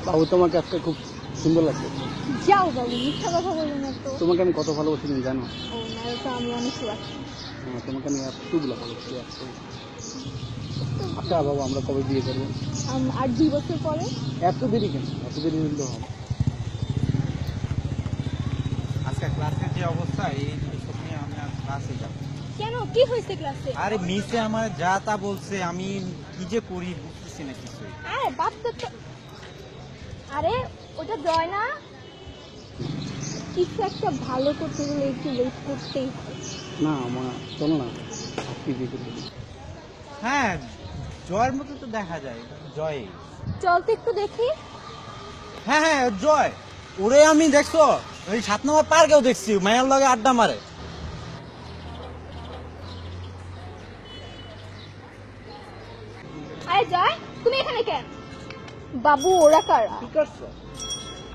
বাবু তোমাকে আজকে খুব সুন্দর লাগছে। যাও বাবু, মিথ্যা কথা বলবো না তো। তোমাকে আমি কত ভালোবাসি তুমি জানো? ও না, তো আমি অনেক রাখি। হ্যাঁ, তোমাকে আমি এতগুলো ভালোবাসি এত। আচ্ছা বাবু, আমরা কবে বিয়ে করবো? আর 2 বছর পরে। এত দেরি কেন? এত দেরি হইলে হবে। আজকে ক্লাসের যে অবস্থা, এই জিনিসটা নিয়ে আমি আর ক্লাসে যাব। কেন, কি হয়েছে ক্লাসে? আরে মিসে আমার যা তা বলছে, আমি কি যে করি বুঝতেছি না কিছুই। আরে বাচ্চা তো, আরে ওটা জয় না। কিছু একটা ভালো করতে গেলে একটু ওয়েট করতেই হয়। না আমার চলো না, আজকে বিয়ে করবো। হ্যাঁ, জয়ের মতো তো দেখা যায়, জয়। চল তো একটু দেখি। হ্যাঁ হ্যাঁ, জয়। ওরে আমি দেখছো ওই 7 নম্বর পার্কেও দেখছি, মায়ের লগে আড্ডা মারে। আরে জয়, তুমি এখানে কেন? বাবু ওরা কারা? কি করছো?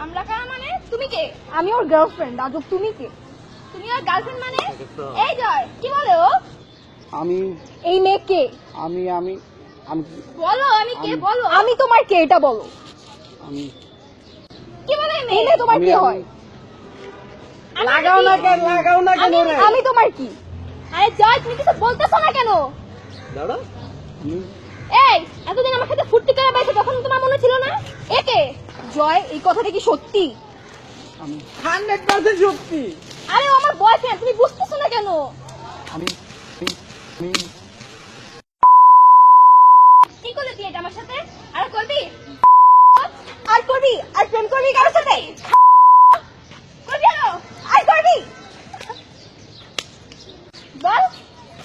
আমরা কারা মানে? তুমি কে? আমি ওর গার্লফ্রেন্ড। আজব, তুমি কে? তুমি ওর গার্লফ্রেন্ড মানে? এই জয়, কি বলে ও? আমি এই মেয়ে কে? আমি আমি আমি বলো আমি কে, বলো। আমি তোমার কে এটা বলো। আমি কি বলে এই মেয়ে? তোমার আমি কি আমি- হয়? লাগাও না কেন রে? আমি তোমার কি? আরে জয়, তুমি কিছু বলতেছো না কেন? দাঁড়া, এই এতদিন আমার সাথে ফুর্তি করে বেড়াইছো, তখন তোমার মনে ছিল না? একে জয়, এই কথাটা কি সত্যি? আমি 100% সত্যি। আরে ও আমার বয়ফ্রেন্ড, তুমি বুঝতেছো না কেন? আমি আমি কি করলি তুই এটা আমার সাথে? আর করবি? আর করবি? আর প্রেম করবি কারোর সাথে? করবি আরো? আর করবি? বল,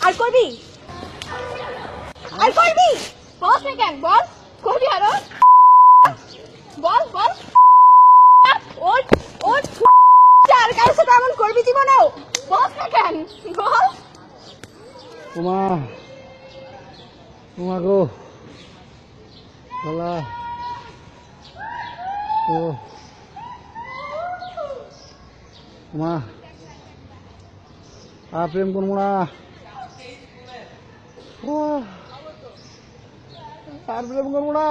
আর করবি? আর করবি? বল না কেন, বল। করবি আরো? বল বল। ওর ওর আর কারোর সাথে এমন করবি জীবনেও? বল না কেন, বল। উমা উমা গো বলা ও উমা আর প্রেম করবো না। ও, আর প্রেম করবো না।